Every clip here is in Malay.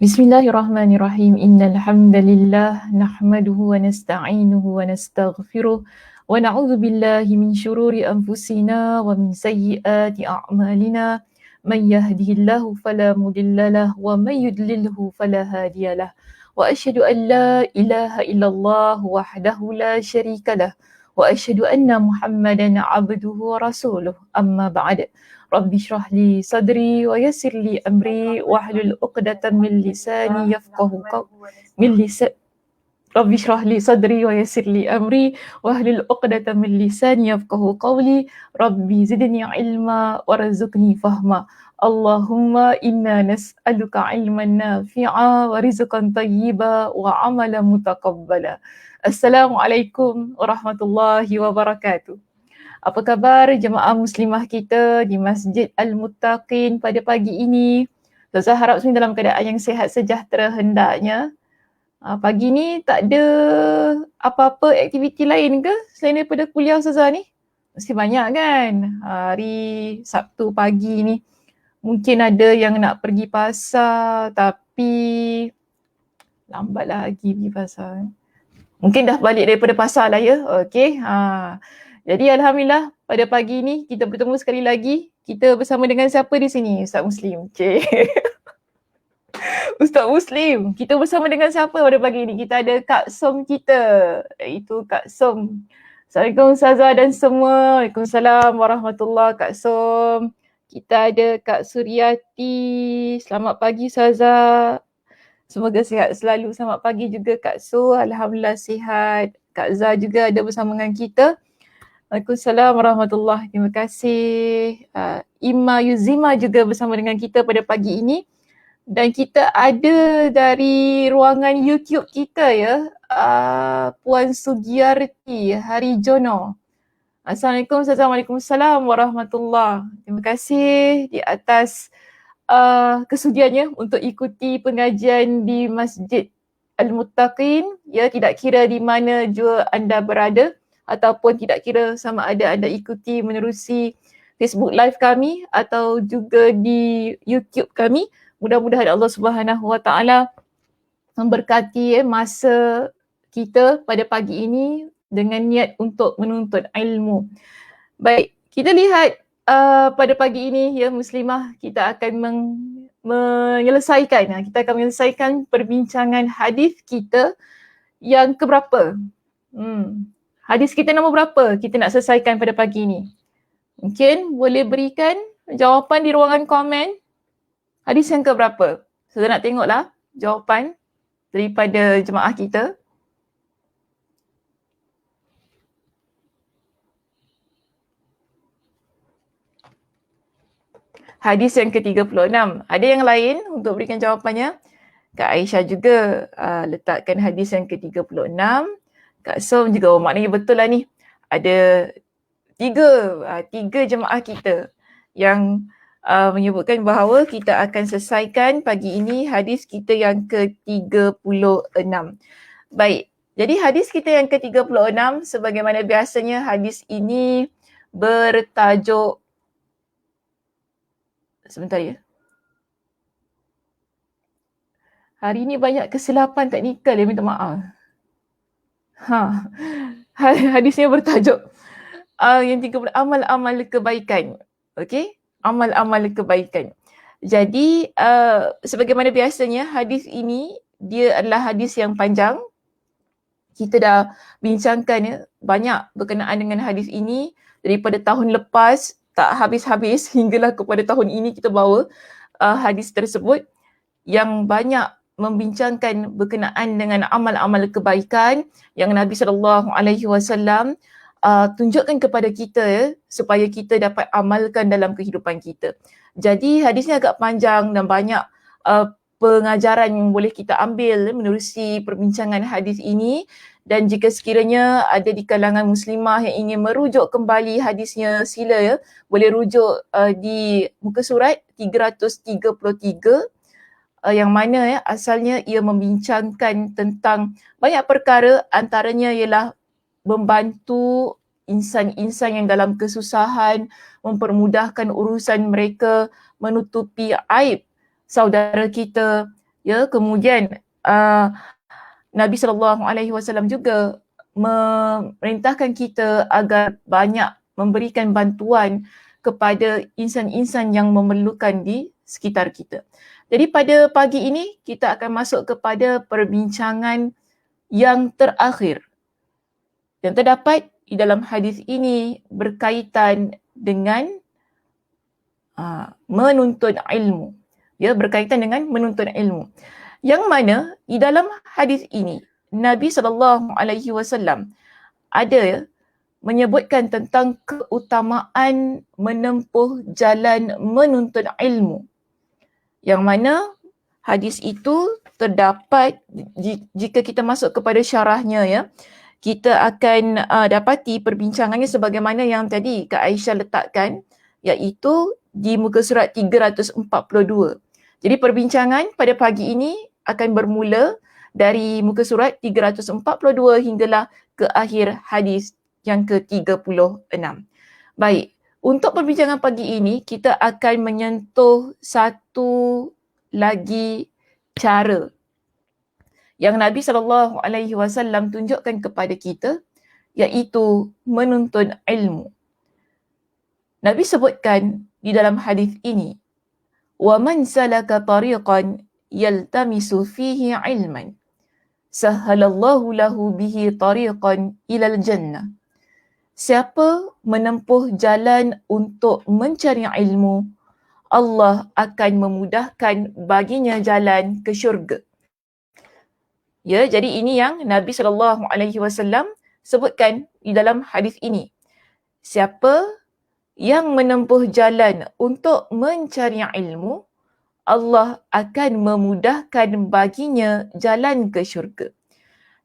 Bismillahirrahmanirrahim. Innal hamdalillah nahmaduhu wa nasta'inuhu wa nastaghfiruh wa na'udzu billahi min shururi anfusina wa min sayyiati a'malina. Man yahdihillahu fala mudhillalah wa man yudlilhu fala hadiyalah. Wa asyhadu an la ilaha illallah wahdahu la syarikalah wa asyhadu anna Muhammadan 'abduhu wa rasuluh. Amma ba'd. Rabbi shrah li sadri wa yassir li amri wahlul 'uqdatam min lisani yafqahu qawli. Rabbi shrah li sadri wa yassir li amri wahlul 'uqdatam min lisani yafqahu qawli. Rabbi zidni ilma warzuqni fahma. Allahumma inna nas'aluka ilman nafi'a wa rizqan thayyiba wa amalan mutaqabbala. Assalamualaikum warahmatullahi wabarakatuh. Apa khabar jemaah muslimah kita di Masjid Al-Muttaqin pada pagi ini? Saya harap semua dalam keadaan yang sihat sejahtera hendaknya. Pagi ni tak ada apa-apa aktiviti lain ke selain daripada kuliah Ustazah ni? Mesti banyak kan? Hari Sabtu pagi ni mungkin ada yang nak pergi pasar tapi lambat lagi pergi pasar. Mungkin dah balik daripada pasar lah ya. Okey. Jadi Alhamdulillah pada pagi ni kita bertemu sekali lagi. Kita bersama dengan siapa di sini? Ustaz Muslim. Ustaz Muslim. Kita bersama dengan siapa pada pagi ni? Kita ada Kak Som kita. Iaitu Kak Som. Assalamualaikum Ustazah dan semua. Waalaikumsalam warahmatullahi Kak Som. Kita ada Kak Suryati. Selamat pagi Ustazah. Semoga sihat selalu. Selamat pagi juga Kak Su. Alhamdulillah sihat. Kak Zah juga ada bersama dengan kita. Waalaikumsalam warahmatullahi. Terima kasih. Imma Yuzima juga bersama dengan kita pada pagi ini. Dan kita ada dari ruangan YouTube kita ya, Puan Sugiyarti Harijono. Assalamualaikum, Waalaikumsalam warahmatullahi. Terima kasih di atas kesudiannya untuk ikuti pengajian di Masjid Al-Muttaqin. Ya, tidak kira di mana jua anda berada ataupun tidak kira sama ada anda ikuti menerusi Facebook Live kami atau juga di YouTube kami. Mudah-mudahan Allah Subhanahu Wa Taala memberkati masa kita pada pagi ini dengan niat untuk menuntut ilmu. Baik, kita lihat pada pagi ini ya muslimah, kita akan menyelesaikan perbincangan hadis kita yang keberapa? Hadis kita nombor berapa kita nak selesaikan pada pagi ini? Mungkin boleh berikan jawapan di ruangan komen. Hadis yang keberapa? Saya nak tengoklah jawapan daripada jemaah kita. Hadis yang ke-36. Ada yang lain untuk berikan jawapannya? Kak Aisyah juga letakkan hadis yang ke-36. Kak Som juga, maknanya betul lah ni. Ada tiga jemaah kita yang menyebutkan bahawa kita akan selesaikan pagi ini hadis kita yang ke-36. Baik, jadi hadis kita yang ke-36 sebagaimana biasanya hadis ini bertajuk, sebentar ya. Hari ini banyak kesilapan teknikal ya, minta maaf. Hadisnya bertajuk yang 30 amal-amal kebaikan. Okey, amal-amal kebaikan. Jadi sebagaimana biasanya hadis ini dia adalah hadis yang panjang. Kita dah bincangkan ya, banyak berkenaan dengan hadis ini daripada tahun lepas, tak habis-habis hinggalah kepada tahun ini kita bawa hadis tersebut yang banyak membincangkan berkenaan dengan amal-amal kebaikan yang Nabi SAW tunjukkan kepada kita ya, supaya kita dapat amalkan dalam kehidupan kita. Jadi hadisnya agak panjang dan banyak pengajaran yang boleh kita ambil menerusi perbincangan hadis ini. Dan jika sekiranya ada di kalangan muslimah yang ingin merujuk kembali hadisnya, sila ya, boleh rujuk di muka surat 333 yang mana ya asalnya ia membincangkan tentang banyak perkara, antaranya ialah membantu insan-insan yang dalam kesusahan, mempermudahkan urusan mereka, menutupi aib saudara kita Ya, kemudian Nabi SAW juga memerintahkan kita agar banyak memberikan bantuan kepada insan-insan yang memerlukan di sekitar kita. Jadi pada pagi ini kita akan masuk kepada perbincangan yang terakhir yang terdapat di dalam hadis ini berkaitan dengan menuntut ilmu. Ya, berkaitan dengan menuntut ilmu. Yang mana di dalam hadis ini Nabi SAW ada menyebutkan tentang keutamaan menempuh jalan menuntut ilmu. Yang mana hadis itu terdapat jika kita masuk kepada syarahnya, ya, kita akan dapati perbincangannya sebagaimana yang tadi Kak Aisyah letakkan, iaitu di muka surat 342. Jadi perbincangan pada pagi ini akan bermula dari muka surat 342 hinggalah ke akhir hadis yang ke-36. Baik, untuk perbincangan pagi ini kita akan menyentuh satu lagi cara yang Nabi SAW tunjukkan kepada kita, iaitu menuntut ilmu. Nabi sebutkan di dalam hadis ini, وَمَنْ سَلَكَ طَرِيقًا يَلْتَمِسُ فِيهِ عِلْمًا سَهَّلَ اللَّهُ لَهُ بِهِ طَرِيقًا إِلَى الْجَنَّةِ. Siapa menempuh jalan untuk mencari ilmu, Allah akan memudahkan baginya jalan ke syurga. Ya, jadi ini yang Nabi SAW sebutkan di dalam hadis ini. Siapa yang menempuh jalan untuk mencari ilmu, Allah akan memudahkan baginya jalan ke syurga.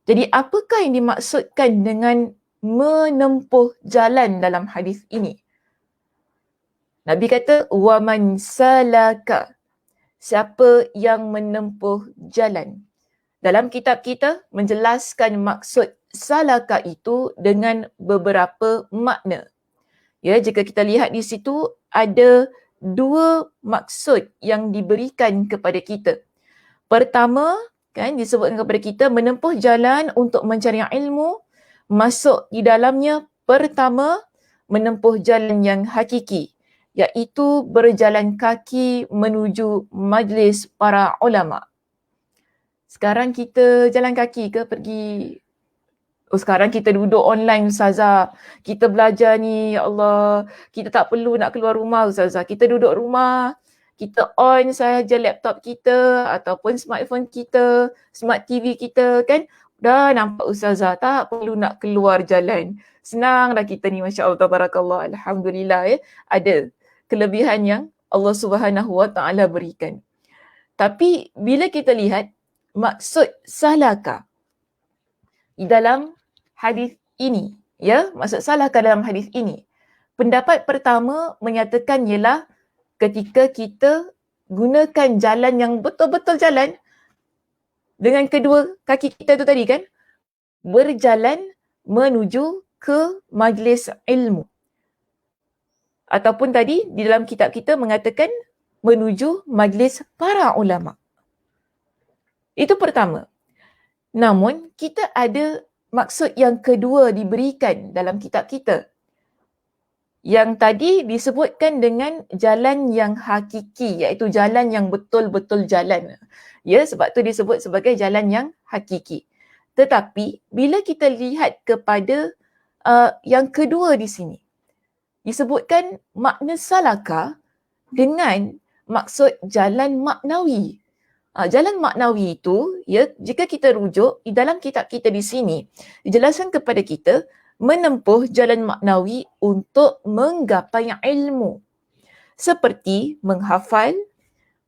Jadi apakah yang dimaksudkan dengan menempuh jalan dalam hadis ini? Nabi kata, وَمَنْ سَلَكَ, siapa yang menempuh jalan. Dalam kitab kita menjelaskan maksud salaka itu dengan beberapa makna. Ya, jika kita lihat di situ ada dua maksud yang diberikan kepada kita. Pertama, kan disebutkan kepada kita menempuh jalan untuk mencari ilmu, masuk di dalamnya pertama menempuh jalan yang hakiki, iaitu berjalan kaki menuju majlis para ulama. Sekarang kita jalan kaki ke pergi? Sekarang kita duduk online, Ustazah. Kita belajar ni, ya Allah. Kita tak perlu nak keluar rumah, Ustazah. Kita duduk rumah, kita on saja laptop kita ataupun smartphone kita, smart TV kita, kan? Dah nampak, Ustazah. Tak perlu nak keluar jalan. Senang dah kita ni, Masya Allah, Tabarakallah. Alhamdulillah, ya. Ada kelebihan yang Allah Subhanahu Wa Taala berikan. Tapi bila kita lihat maksud salaka di dalam hadis ini, ya, maksud salaka dalam hadis ini. Pendapat pertama menyatakan ialah ketika kita gunakan jalan yang betul-betul jalan dengan kedua kaki kita tu tadi, kan, berjalan menuju ke majlis ilmu. Ataupun tadi di dalam kitab kita mengatakan menuju majlis para ulama. Itu pertama. Namun, kita ada maksud yang kedua diberikan dalam kitab kita. Yang tadi disebutkan dengan jalan yang hakiki, iaitu jalan yang betul-betul jalan. Ya, sebab tu disebut sebagai jalan yang hakiki. Tetapi, bila kita lihat kepada yang kedua di sini, disebutkan makna salaka dengan maksud jalan maknawi. Jalan maknawi itu, ya, jika kita rujuk di dalam kitab kita di sini, dijelaskan kepada kita menempuh jalan maknawi untuk menggapai ilmu. Seperti menghafal,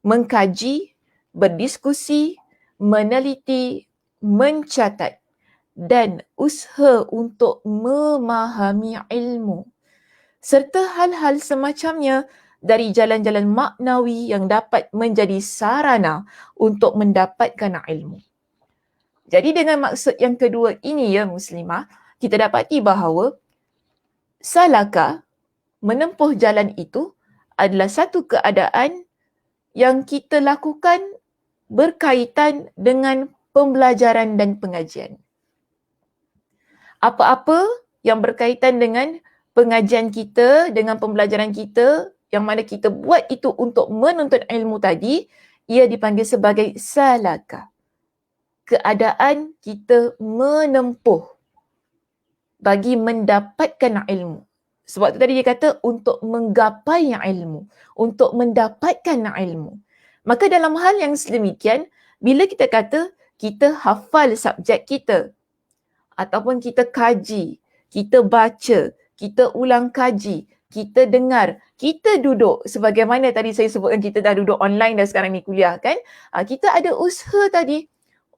mengkaji, berdiskusi, meneliti, mencatat dan usaha untuk memahami ilmu. Serta hal-hal semacamnya dari jalan-jalan maknawi yang dapat menjadi sarana untuk mendapatkan ilmu. Jadi dengan maksud yang kedua ini, ya Muslimah, kita dapati bahawa salaka, menempuh jalan itu adalah satu keadaan yang kita lakukan berkaitan dengan pembelajaran dan pengajian. Apa-apa yang berkaitan dengan pengajian kita, dengan pembelajaran kita, yang mana kita buat itu untuk menuntut ilmu tadi, ia dipanggil sebagai salaka. Keadaan kita menempuh bagi mendapatkan ilmu. Sebab tu tadi dia kata untuk menggapai ilmu, untuk mendapatkan ilmu. Maka dalam hal yang sedemikian, bila kita kata kita hafal subjek kita, ataupun kita kaji, kita baca, kita ulang kaji, kita dengar, kita duduk sebagaimana tadi saya sebutkan kita dah duduk online dah sekarang ni kuliah kan. Kita ada usaha tadi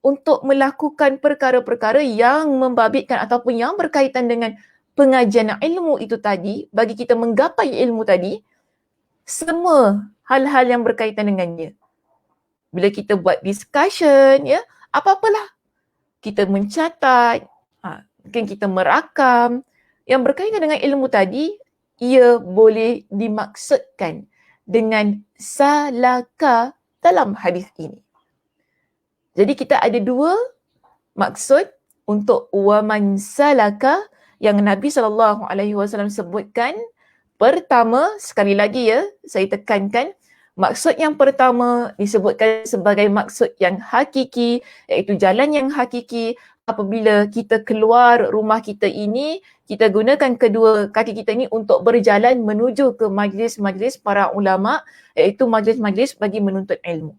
untuk melakukan perkara-perkara yang membabitkan ataupun yang berkaitan dengan pengajian ilmu itu tadi, bagi kita menggapai ilmu tadi, semua hal-hal yang berkaitan dengannya. Bila kita buat discussion, ya, apa-apalah, kita mencatat, mungkin kita merakam, yang berkaitan dengan ilmu tadi, ia boleh dimaksudkan dengan salaka dalam hadis ini. Jadi kita ada dua maksud untuk waman salaka yang Nabi SAW sebutkan. Pertama, sekali lagi ya, saya tekankan, maksud yang pertama disebutkan sebagai maksud yang hakiki, iaitu jalan yang hakiki. Apabila kita keluar rumah kita ini, kita gunakan kedua kaki kita ini untuk berjalan menuju ke majlis-majlis para ulama, iaitu majlis-majlis bagi menuntut ilmu.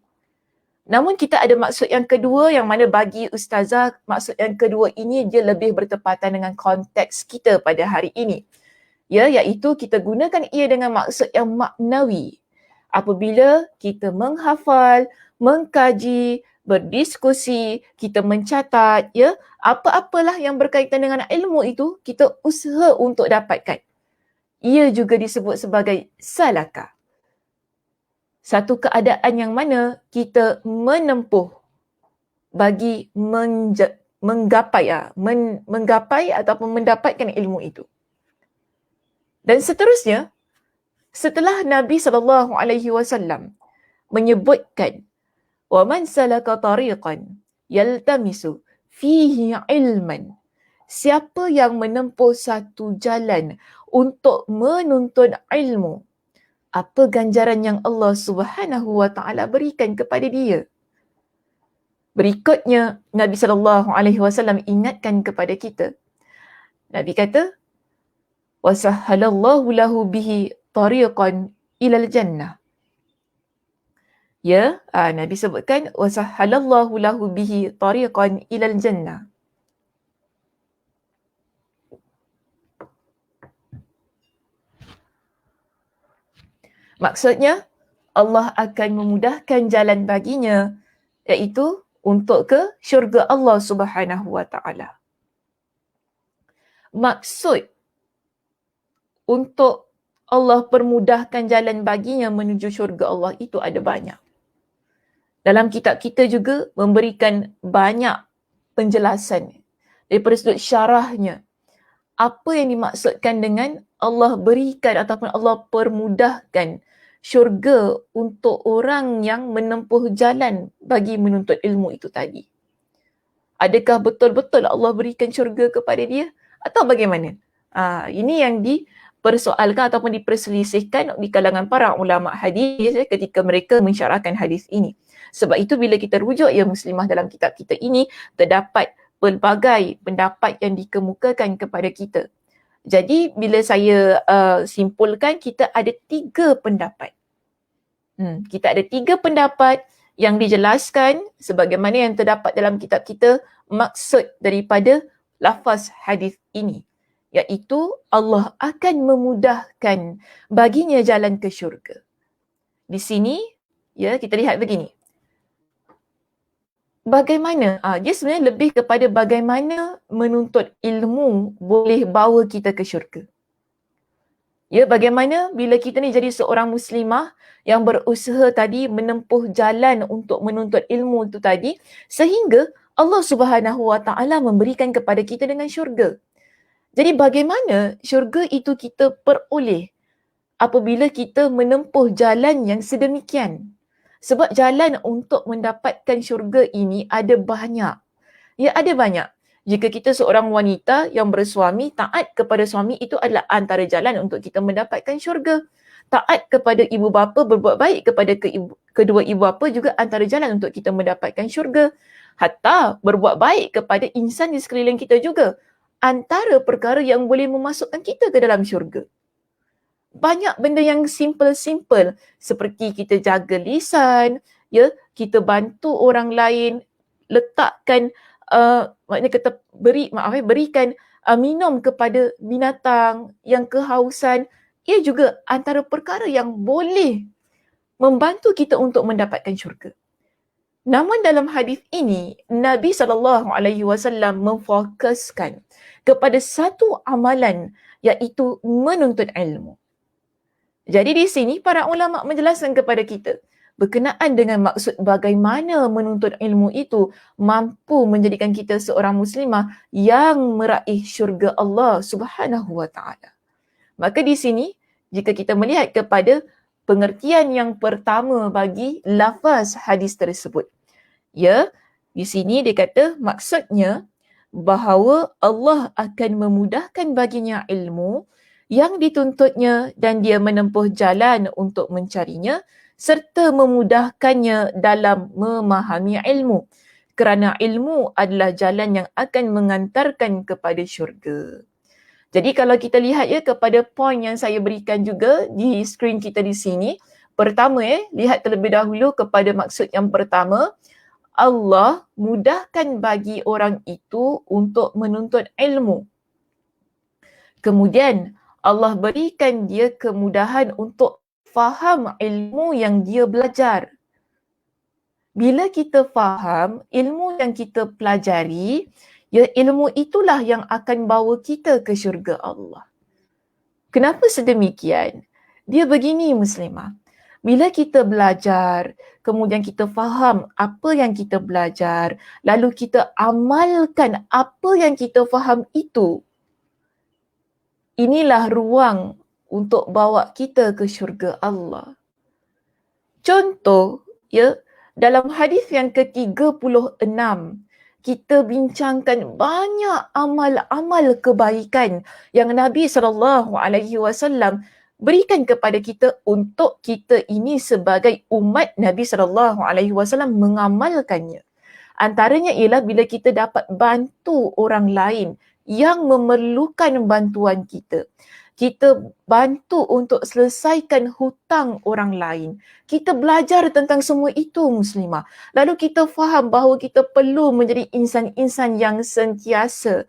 Namun kita ada maksud yang kedua yang mana bagi ustazah, maksud yang kedua ini dia lebih bertepatan dengan konteks kita pada hari ini. Ya, iaitu kita gunakan ia dengan maksud yang maknawi. Apabila kita menghafal, mengkaji, berdiskusi, kita mencatat, ya, apa-apalah yang berkaitan dengan ilmu itu, kita usaha untuk dapatkan. Ia juga disebut sebagai salaka. Satu keadaan yang mana kita menempuh bagi menggapai ataupun mendapatkan ilmu itu. Dan seterusnya, setelah Nabi SAW menyebutkan وَمَنْ سَلَكَ طَرِيقًا يَلْتَمِسُ فِيهِ عِلْمًا, siapa yang menempuh satu jalan untuk menuntut ilmu, apa ganjaran yang Allah Subhanahu wa taala berikan kepada dia? Berikutnya Nabi SAW ingatkan kepada kita. Nabi kata, وَسَهَّلَ اللَّهُ لَهُ بِهِ طَرِيقًا إِلَى الْجَنَّةِ. Ya, Nabi sebutkan وَسَهَّلَ اللَّهُ لَهُ بِهِ طَرِيقًا إِلَى الْجَنَّةِ. Maksudnya, Allah akan memudahkan jalan baginya, iaitu untuk ke syurga Allah Subhanahu wa taala. Maksud untuk Allah permudahkan jalan baginya menuju syurga Allah itu ada banyak. Dalam kitab kita juga memberikan banyak penjelasan daripada sudut syarahnya. Apa yang dimaksudkan dengan Allah berikan ataupun Allah permudahkan syurga untuk orang yang menempuh jalan bagi menuntut ilmu itu tadi. Adakah betul-betul Allah berikan syurga kepada dia atau bagaimana? Ini yang dipersoalkan ataupun diperselisihkan di kalangan para ulama hadis ketika mereka mensyarahkan hadis ini. Sebab itu bila kita rujuk ya muslimah dalam kitab kita ini, terdapat pelbagai pendapat yang dikemukakan kepada kita. Jadi bila saya simpulkan, kita ada 3 pendapat. Kita ada 3 pendapat yang dijelaskan sebagaimana yang terdapat dalam kitab kita maksud daripada lafaz hadis ini, iaitu Allah akan memudahkan baginya jalan ke syurga. Di sini ya kita lihat begini. Bagaimana? Dia sebenarnya lebih kepada bagaimana menuntut ilmu boleh bawa kita ke syurga. Ya, bagaimana bila kita ni jadi seorang muslimah yang berusaha tadi menempuh jalan untuk menuntut ilmu itu tadi, sehingga Allah Subhanahu wa taala memberikan kepada kita dengan syurga. Jadi bagaimana syurga itu kita peroleh apabila kita menempuh jalan yang sedemikian? Sebab jalan untuk mendapatkan syurga ini ada banyak. Ya, ada banyak. Jika kita seorang wanita yang bersuami, taat kepada suami itu adalah antara jalan untuk kita mendapatkan syurga. Taat kepada ibu bapa, berbuat baik kepada kedua ibu bapa juga antara jalan untuk kita mendapatkan syurga. Hatta berbuat baik kepada insan di sekeliling kita juga antara perkara yang boleh memasukkan kita ke dalam syurga. Banyak benda yang simple-simple seperti kita jaga lisan, ya, kita bantu orang lain, letakkan maknanya kita berikan minum kepada binatang yang kehausan, ia juga antara perkara yang boleh membantu kita untuk mendapatkan syurga. Namun dalam hadis ini, Nabi SAW memfokuskan kepada satu amalan, iaitu menuntut ilmu. Jadi di sini para ulama menjelaskan kepada kita berkenaan dengan maksud bagaimana menuntut ilmu itu mampu menjadikan kita seorang muslimah yang meraih syurga Allah Subhanahu wa taala. Maka di sini jika kita melihat kepada pengertian yang pertama bagi lafaz hadis tersebut, ya, di sini dia kata maksudnya bahawa Allah akan memudahkan baginya ilmu yang dituntutnya dan dia menempuh jalan untuk mencarinya serta memudahkannya dalam memahami ilmu. Kerana ilmu adalah jalan yang akan mengantarkan kepada syurga. Jadi kalau kita lihat kepada poin yang saya berikan juga di skrin kita di sini. Pertama lihat terlebih dahulu kepada maksud yang pertama. Allah mudahkan bagi orang itu untuk menuntut ilmu. Kemudian Allah berikan dia kemudahan untuk faham ilmu yang dia belajar. Bila kita faham ilmu yang kita pelajari, ilmu itulah yang akan bawa kita ke syurga Allah. Kenapa sedemikian? Dia begini muslimah. Bila kita belajar, kemudian kita faham apa yang kita belajar, lalu kita amalkan apa yang kita faham itu, inilah ruang untuk bawa kita ke syurga Allah. Contoh, dalam hadis yang ke-36, kita bincangkan banyak amal-amal kebaikan yang Nabi SAW berikan kepada kita untuk kita ini sebagai umat Nabi SAW mengamalkannya. Antaranya ialah bila kita dapat bantu orang lain yang memerlukan bantuan kita. Kita bantu untuk selesaikan hutang orang lain. Kita belajar tentang semua itu muslimah. Lalu kita faham bahawa kita perlu menjadi insan-insan yang sentiasa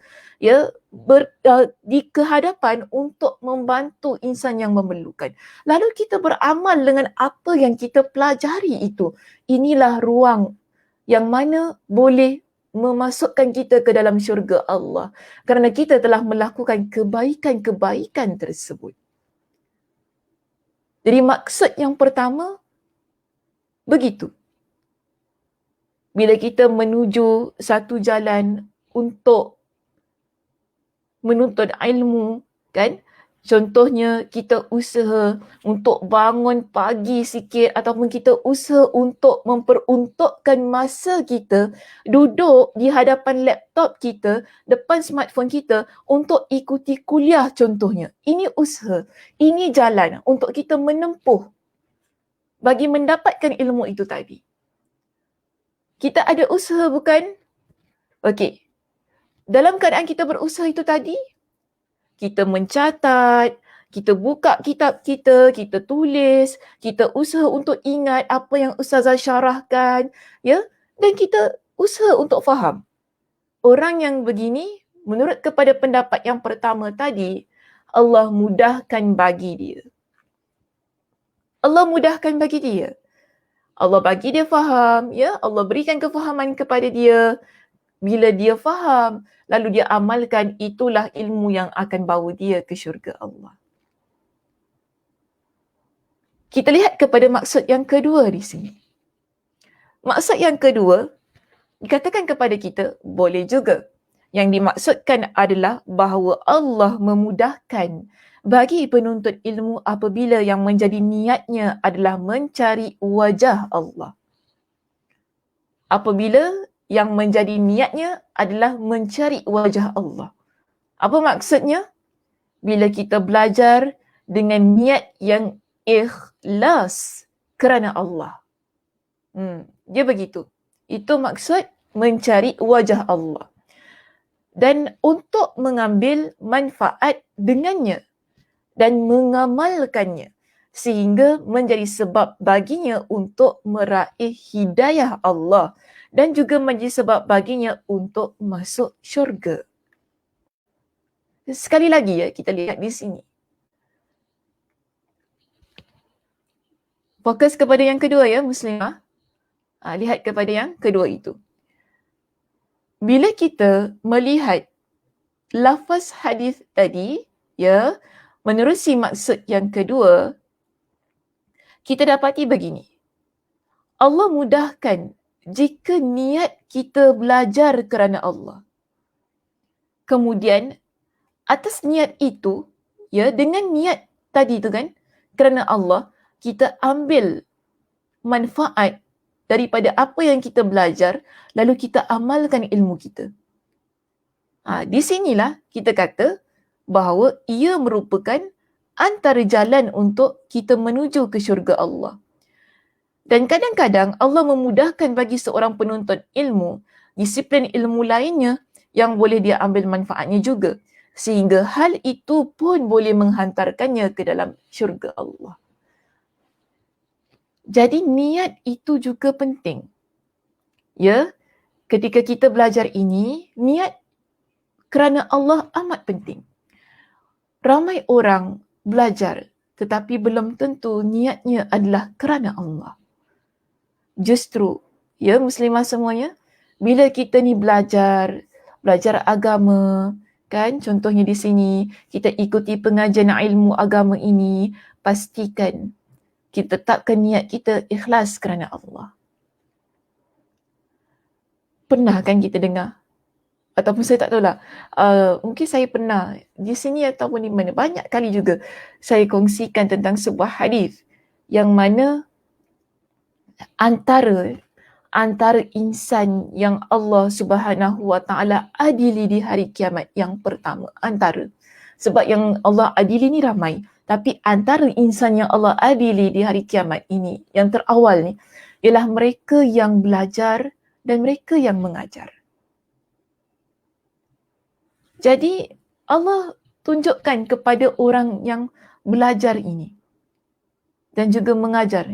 di kehadapan untuk membantu insan yang memerlukan. Lalu kita beramal dengan apa yang kita pelajari itu. Inilah ruang yang mana boleh memasukkan kita ke dalam syurga Allah kerana kita telah melakukan kebaikan-kebaikan tersebut. Jadi maksud yang pertama begitu. Bila kita menuju satu jalan untuk menuntut ilmu, kan? Contohnya kita usaha untuk bangun pagi sikit ataupun kita usaha untuk memperuntukkan masa kita duduk di hadapan laptop kita, depan smartphone kita untuk ikuti kuliah contohnya. Ini usaha, ini jalan untuk kita menempuh bagi mendapatkan ilmu itu tadi. Kita ada usaha bukan? Okey. Dalam keadaan kita berusaha itu tadi, kita mencatat, kita buka kitab kita tulis, kita usaha untuk ingat apa yang Ustazah syarahkan, dan kita usaha untuk faham. Orang yang begini, menurut kepada pendapat yang pertama tadi, Allah mudahkan bagi dia. Allah mudahkan bagi dia. Allah bagi dia faham, Allah berikan kefahaman kepada dia. Bila dia faham, lalu dia amalkan, itulah ilmu yang akan bawa dia ke syurga Allah. Kita lihat kepada maksud yang kedua di sini. Maksud yang kedua, dikatakan kepada kita, boleh juga Yang dimaksudkan adalah bahawa Allah memudahkan bagi penuntut ilmu apabila yang menjadi niatnya adalah mencari wajah Allah. Apabila yang menjadi niatnya adalah mencari wajah Allah. Apa maksudnya? Bila kita belajar dengan niat yang ikhlas kerana Allah. Dia begitu. Itu maksud mencari wajah Allah. Dan untuk mengambil manfaat dengannya dan mengamalkannya sehingga menjadi sebab baginya untuk meraih hidayah Allah dan juga menjadi sebab baginya untuk masuk syurga. Sekali lagi ya, kita lihat di sini. Fokus kepada yang kedua ya, Muslimah. Lihat kepada yang kedua itu. Bila kita melihat lafaz hadis tadi, ya, menerusi maksud yang kedua, kita dapati begini. Allah mudahkan jika niat kita belajar kerana Allah. Kemudian, atas niat itu, ya, dengan niat tadi tu kan, kerana Allah, kita ambil manfaat daripada apa yang kita belajar, lalu kita amalkan ilmu kita. Di sinilah kita kata bahawa ia merupakan antara jalan untuk kita menuju ke syurga Allah. Dan kadang-kadang Allah memudahkan bagi seorang penuntut ilmu, disiplin ilmu lainnya yang boleh dia ambil manfaatnya juga. Sehingga hal itu pun boleh menghantarkannya ke dalam syurga Allah. Jadi niat itu juga penting. Ya, ketika kita belajar ini, niat kerana Allah amat penting. Ramai orang belajar tetapi belum tentu niatnya adalah kerana Allah. Justru, ya Muslimah semuanya, bila kita ni belajar agama, kan, contohnya di sini, kita ikuti pengajian ilmu agama ini, pastikan kita tetapkan niat kita ikhlas kerana Allah. Pernah kan kita dengar? Ataupun saya tak tahulah, mungkin saya pernah di sini ataupun di mana, banyak kali juga saya kongsikan tentang sebuah hadis yang mana antara insan yang Allah Subhanahu Wa Taala adili di hari kiamat yang pertama, antara. Sebab yang Allah adili ni ramai, tapi antara insan yang Allah adili di hari kiamat ini, yang terawal ni, ialah mereka yang belajar dan mereka yang mengajar. Jadi Allah tunjukkan kepada orang yang belajar ini dan juga mengajar.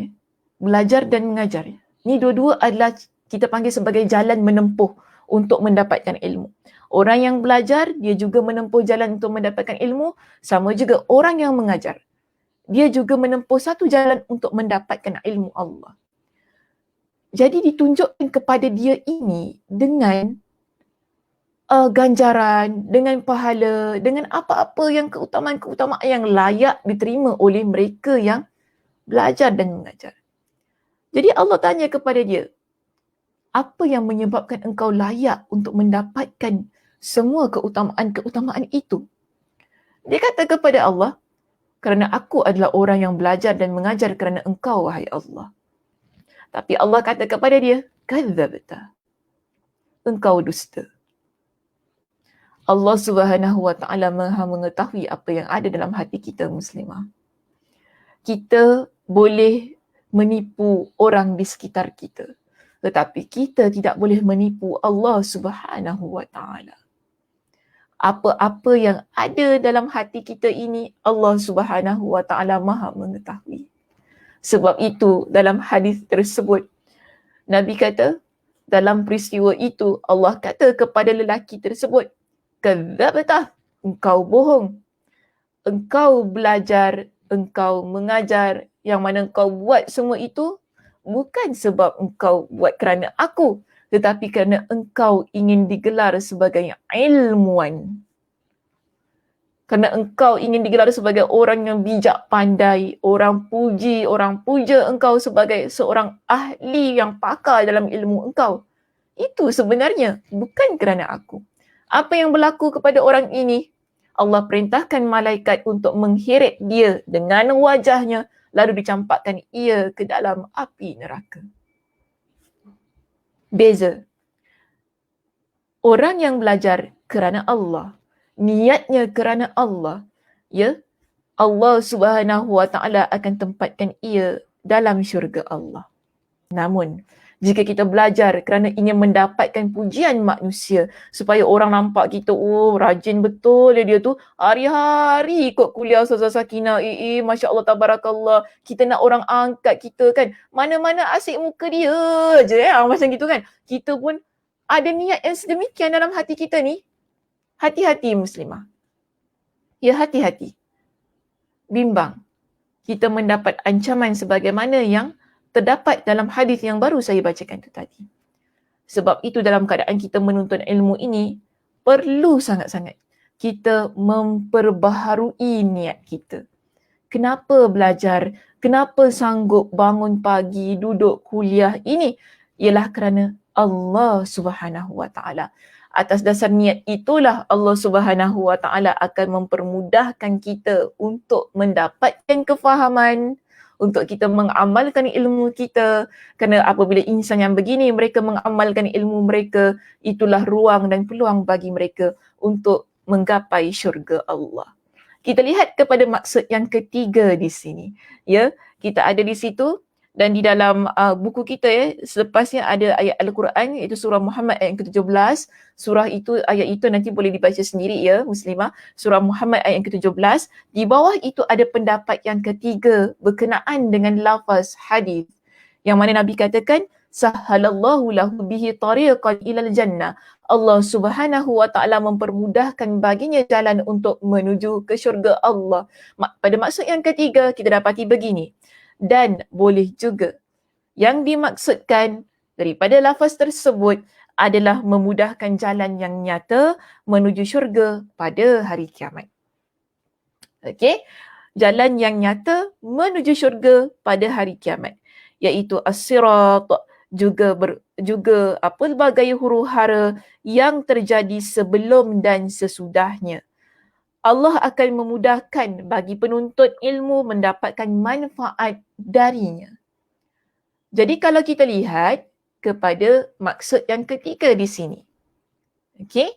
Belajar dan mengajar. Ini dua-dua adalah kita panggil sebagai jalan menempuh untuk mendapatkan ilmu. Orang yang belajar, dia juga menempuh jalan untuk mendapatkan ilmu. Sama juga orang yang mengajar. Dia juga menempuh satu jalan untuk mendapatkan ilmu Allah. Jadi ditunjukkan kepada dia ini dengan ganjaran, dengan pahala, dengan apa-apa yang keutamaan-keutamaan yang layak diterima oleh mereka yang belajar dan mengajar. Jadi Allah tanya kepada dia, apa yang menyebabkan engkau layak untuk mendapatkan semua keutamaan-keutamaan itu? Dia kata kepada Allah, kerana aku adalah orang yang belajar dan mengajar kerana engkau, wahai Allah. Tapi Allah kata kepada dia, kadzabta. Engkau dusta. Allah Subhanahu Wa Taala Maha mengetahui apa yang ada dalam hati kita Muslimah. Kita boleh menipu orang di sekitar kita, tetapi kita tidak boleh menipu Allah Subhanahu Wa Taala. Apa-apa yang ada dalam hati kita ini, Allah Subhanahu Wa Taala Maha mengetahui. Sebab itu dalam hadis tersebut, Nabi kata, dalam peristiwa itu Allah kata kepada lelaki tersebut, kadzabta, engkau bohong. Engkau belajar, engkau mengajar, yang mana engkau buat semua itu bukan sebab engkau buat kerana aku, tetapi kerana engkau ingin digelar sebagai ilmuwan. Kerana engkau ingin digelar sebagai orang yang bijak pandai, orang puji, orang puja engkau sebagai seorang ahli yang pakar dalam ilmu engkau. Itu sebenarnya bukan kerana aku. Apa yang berlaku kepada orang ini? Allah perintahkan malaikat untuk mengheret dia dengan wajahnya lalu dicampakkan ia ke dalam api neraka. Beza. Orang yang belajar kerana Allah, niatnya kerana Allah, ya, Allah Subhanahu Wa Taala akan tempatkan ia dalam syurga Allah. Namun, jika kita belajar kerana ingin mendapatkan pujian manusia supaya orang nampak kita, oh rajin betul dia tu, hari-hari ikut kuliah Ustazah Sakinah, Masya Allah Tabarakallah, kita nak orang angkat kita kan, mana-mana asyik muka dia je macam gitu kan. Kita pun ada niat yang sedemikian dalam hati kita ni. Hati-hati muslimah. Ya, hati-hati. Bimbang. Kita mendapat ancaman sebagaimana yang terdapat dalam hadis yang baru saya bacakan tu tadi. Sebab itu dalam keadaan kita menuntut ilmu ini, perlu sangat-sangat kita memperbaharui niat kita. Kenapa belajar? Kenapa sanggup bangun pagi, duduk kuliah ini? Ialah kerana Allah Subhanahu Wa Taala. Atas dasar niat itulah Allah Subhanahu Wa Taala akan mempermudahkan kita untuk mendapatkan kefahaman, untuk kita mengamalkan ilmu kita. Kerana apabila insan yang begini, mereka mengamalkan ilmu mereka, itulah ruang dan peluang bagi mereka untuk menggapai syurga Allah. Kita lihat kepada maksud yang ketiga di sini. Ya, kita ada di situ dan di dalam buku kita selepasnya ada ayat Al-Quran iaitu surah Muhammad ayat yang ke-17. Surah itu, ayat itu nanti boleh dibaca sendiri ya muslimah. Surah Muhammad ayat yang ke-17. Di bawah itu ada pendapat yang ketiga berkenaan dengan lafaz hadis. Yang mana Nabi katakan, Sahalallahu lahu bihi tariqan ilal jannah. Allah Subhanahu Wa Taala mempermudahkan baginya jalan untuk menuju ke syurga Allah. Pada maksud yang ketiga kita dapati begini. Dan boleh juga yang dimaksudkan daripada lafaz tersebut adalah memudahkan jalan yang nyata menuju syurga pada hari kiamat. Okey, jalan yang nyata menuju syurga pada hari kiamat iaitu as-sirat, juga pelbagai huru-hara yang terjadi sebelum dan sesudahnya. Allah akan memudahkan bagi penuntut ilmu mendapatkan manfaat darinya. Jadi kalau kita lihat kepada maksud yang ketiga di sini. Okey,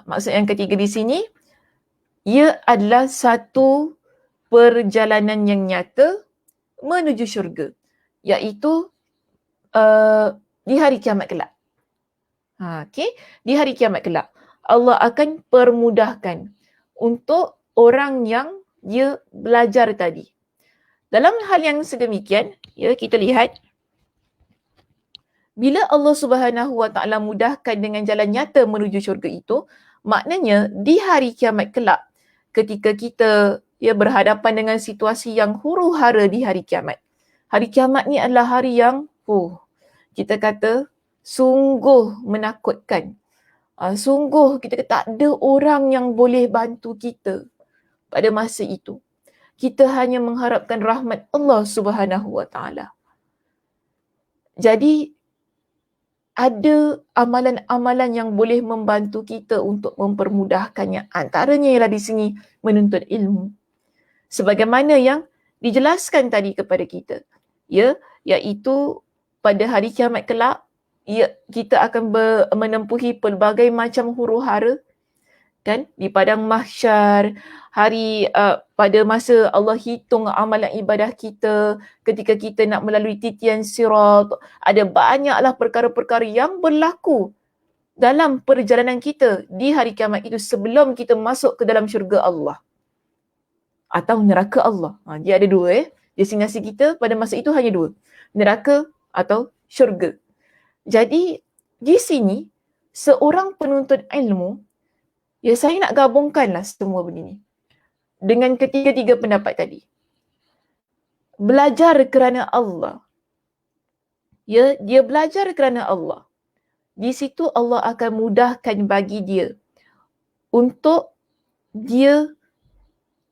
maksud yang ketiga di sini, ia adalah satu perjalanan yang nyata menuju syurga, iaitu di hari kiamat kelak. Okey, di hari kiamat kelak Allah akan permudahkan untuk orang yang dia belajar tadi. Dalam hal yang sedemikian, ya, kita lihat bila Allah Subhanahu Wa Taala mudahkan dengan jalan nyata menuju syurga itu, maknanya di hari kiamat kelak ketika kita berhadapan dengan situasi yang huru-hara di hari kiamat. Hari kiamat ni adalah hari yang kita kata sungguh menakutkan. Sungguh kita tak ada orang yang boleh bantu kita pada masa itu. Kita hanya mengharapkan rahmat Allah Subhanahu Wa Taala. Jadi ada amalan-amalan yang boleh membantu kita untuk mempermudahkannya. Antaranya ialah di sini menuntut ilmu. Sebagaimana yang dijelaskan tadi kepada kita, iaitu pada hari kiamat kelak, kita akan menempuhi pelbagai macam huru-hara kan di padang mahsyar, hari pada masa Allah hitung amalan ibadah kita, ketika kita nak melalui titian sirat, ada banyaklah perkara-perkara yang berlaku dalam perjalanan kita di hari kiamat itu sebelum kita masuk ke dalam syurga Allah atau neraka Allah. Dia ada dua destinasi kita pada masa itu hanya dua, neraka atau syurga. Jadi di sini seorang penuntut ilmu, saya nak gabungkanlah semua begini dengan ketiga-tiga pendapat tadi. Belajar kerana Allah. Dia belajar kerana Allah. Di situ Allah akan mudahkan bagi dia untuk dia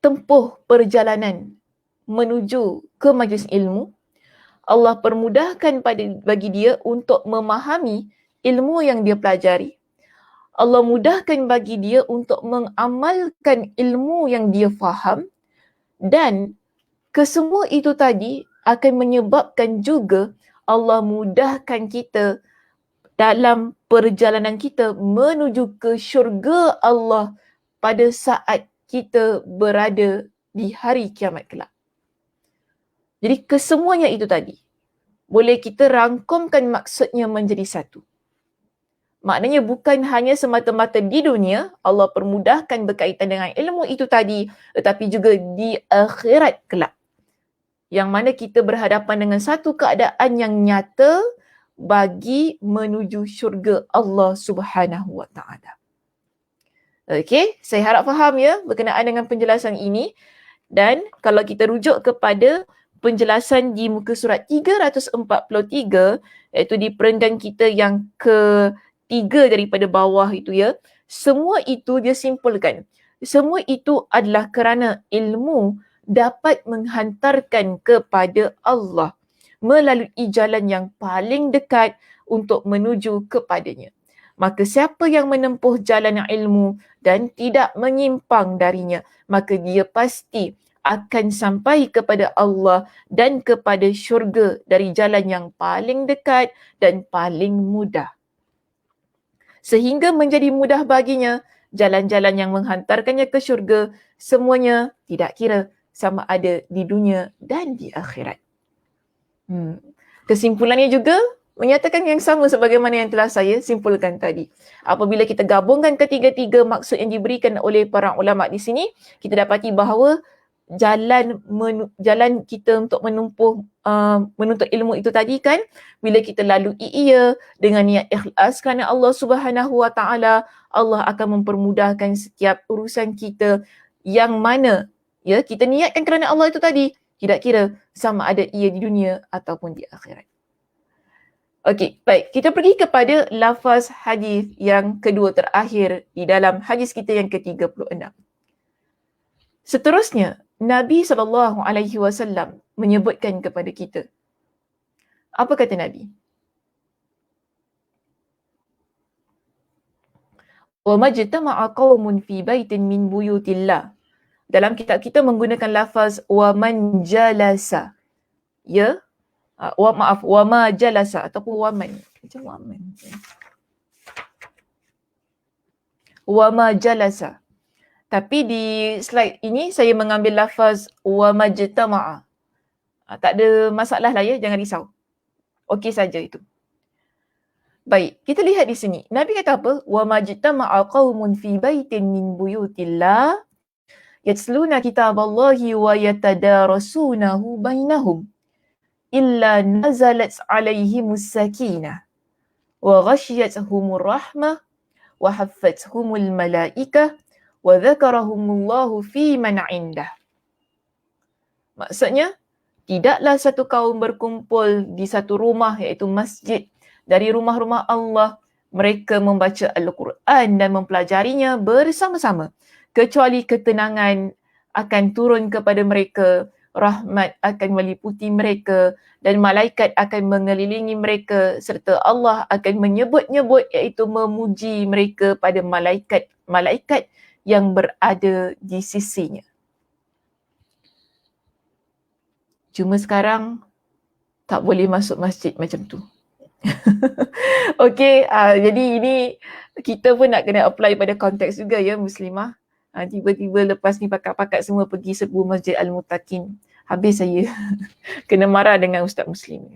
tempuh perjalanan menuju ke majlis ilmu. Allah permudahkan bagi dia untuk memahami ilmu yang dia pelajari. Allah mudahkan bagi dia untuk mengamalkan ilmu yang dia faham, dan kesemua itu tadi akan menyebabkan juga Allah mudahkan kita dalam perjalanan kita menuju ke syurga Allah pada saat kita berada di hari kiamat kelak. Jadi kesemuanya itu tadi boleh kita rangkumkan maksudnya menjadi satu. Maknanya bukan hanya semata-mata di dunia Allah permudahkan berkaitan dengan ilmu itu tadi, tetapi juga di akhirat kelak. Yang mana kita berhadapan dengan satu keadaan yang nyata bagi menuju syurga Allah Subhanahu Wa Taala. Okey, saya harap faham ya berkenaan dengan penjelasan ini. Dan kalau kita rujuk kepada penjelasan di muka surat 343, iaitu di perenggan kita yang ketiga daripada bawah itu ya, semua itu dia simpulkan. Semua itu adalah kerana ilmu dapat menghantarkan kepada Allah melalui jalan yang paling dekat untuk menuju kepadanya. Maka siapa yang menempuh jalan ilmu dan tidak menyimpang darinya, maka dia pasti akan sampai kepada Allah dan kepada syurga dari jalan yang paling dekat dan paling mudah. Sehingga menjadi mudah baginya jalan-jalan yang menghantarkannya ke syurga, semuanya tidak kira sama ada di dunia dan di akhirat. Kesimpulannya juga menyatakan yang sama sebagaimana yang telah saya simpulkan tadi. Apabila kita gabungkan ketiga-tiga maksud yang diberikan oleh para ulama di sini, kita dapati bahawa jalan kita untuk menuntut ilmu itu tadi kan, bila kita lalui ia dengan niat ikhlas kerana Allah Subhanahu Wa Taala, Allah akan mempermudahkan setiap urusan kita yang mana ya kita niatkan kerana Allah itu tadi, tidak kira sama ada ia di dunia ataupun di akhirat. Okey, baik. Kita pergi kepada lafaz hadis yang kedua terakhir di dalam hadis kita yang ke-36. Seterusnya, Nabi SAW menyebutkan kepada kita. Apa kata Nabi? Wa majtama'a qaumun fi baitin min buyutillah. Dalam kitab kita menggunakan lafaz wa man jalasa. Ya? Wa ma jalasa ataupun wa man. Macam wa man. Wa ma jalasa. Tapi di slide ini saya mengambil lafaz wa majtama'a. Tak ada masalah lah ya, jangan risau. Okey saja itu. Baik, kita lihat di sini. Nabi kata apa? Wa majtama'a qaumun fi baitin min buyutillah yatsluna kitaballahi wa yatadarasunahu bainahum illa nazalat alaihimus sakinah wa ghashiyatuhumur rahmah wa haffathumul malaikah wa dzakarahumullahu fi man indah. Maksudnya, tidaklah satu kaum berkumpul di satu rumah iaitu masjid dari rumah-rumah Allah, mereka membaca Al-Quran dan mempelajarinya bersama-sama, kecuali ketenangan akan turun kepada mereka, rahmat akan meliputi mereka dan malaikat akan mengelilingi mereka serta Allah akan menyebut-nyebut iaitu memuji mereka pada malaikat-malaikat yang berada di sisinya. Cuma sekarang tak boleh masuk masjid macam tu. Okey, jadi ini kita pun nak kena apply pada konteks juga ya Muslimah. Tiba-tiba lepas ni pakat-pakat semua pergi serbu Masjid Al-Muttaqin. Habis saya kena marah dengan Ustaz Muslim.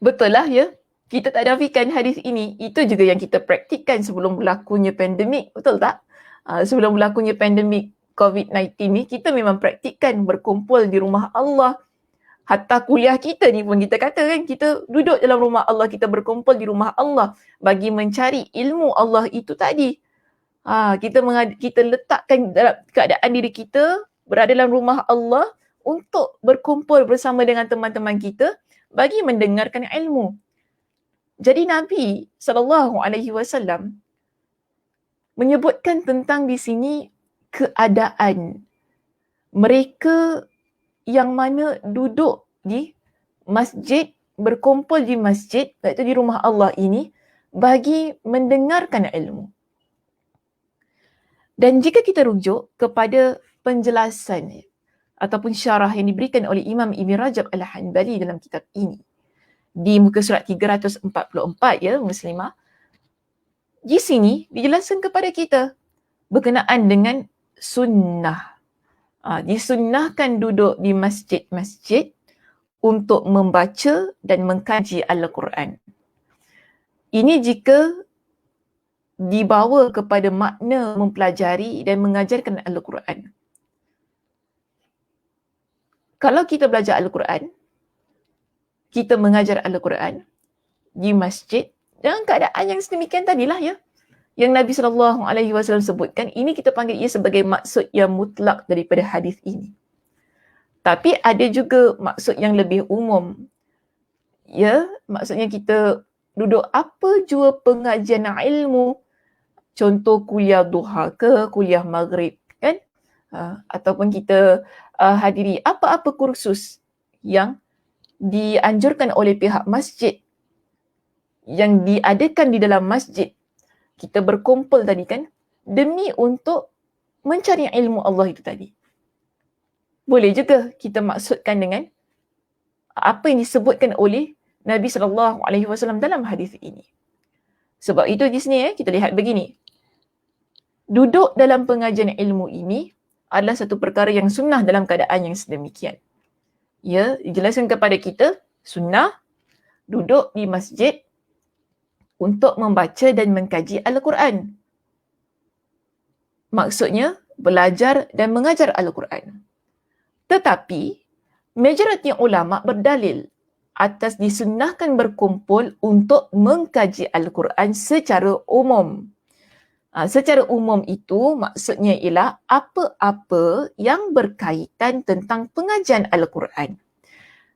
Betul lah ya. Kita tak nafikan hadis ini. Itu juga yang kita praktikkan sebelum berlakunya pandemik. Betul tak? Sebelum berlakunya pandemik COVID-19 ni, kita memang praktikkan berkumpul di rumah Allah. Hatta kuliah kita ni pun kita kata kan, kita duduk dalam rumah Allah, kita berkumpul di rumah Allah bagi mencari ilmu Allah itu tadi. Kita letakkan dalam keadaan diri kita berada dalam rumah Allah untuk berkumpul bersama dengan teman-teman kita bagi mendengarkan ilmu. Jadi Nabi SAW menyebutkan tentang di sini keadaan mereka yang mana duduk di masjid berkumpul di masjid, iaitu di rumah Allah ini, bagi mendengarkan ilmu. Dan jika kita rujuk kepada penjelasan ataupun syarah yang diberikan oleh Imam Ibn Rajab Al-Hanbali dalam kitab ini, di muka surat 344 ya Muslimah, di sini dijelaskan kepada kita berkenaan dengan sunnah. Disunnahkan duduk di masjid-masjid untuk membaca dan mengkaji Al-Quran. Ini jika dibawa kepada makna mempelajari dan mengajarkan Al-Quran. Kalau kita belajar Al-Quran, kita mengajar Al-Quran di masjid dalam keadaan yang sedemikian tadilah ya, yang Nabi SAW sebutkan, ini kita panggil ia sebagai maksud yang mutlak daripada hadis ini. Tapi ada juga maksud yang lebih umum. Ya, maksudnya kita duduk apa jua pengajian ilmu, contoh kuliah duha ke, kuliah maghrib kan, ataupun kita hadiri apa-apa kursus yang dianjurkan oleh pihak masjid, yang diadakan di dalam masjid. Kita berkumpul tadi kan, demi untuk mencari ilmu Allah itu tadi. Boleh juga kita maksudkan dengan apa yang disebutkan oleh Nabi SAW dalam hadis ini. Sebab itu di sini kita lihat begini. Duduk dalam pengajian ilmu ini adalah satu perkara yang sunnah dalam keadaan yang sedemikian. Ya, dijelaskan kepada kita sunnah duduk di masjid untuk membaca dan mengkaji Al-Quran. Maksudnya belajar dan mengajar Al-Quran. Tetapi majoriti ulama berdalil atas disunnahkan berkumpul untuk mengkaji Al-Quran secara umum. Secara umum itu maksudnya ialah apa-apa yang berkaitan tentang pengajian Al-Quran.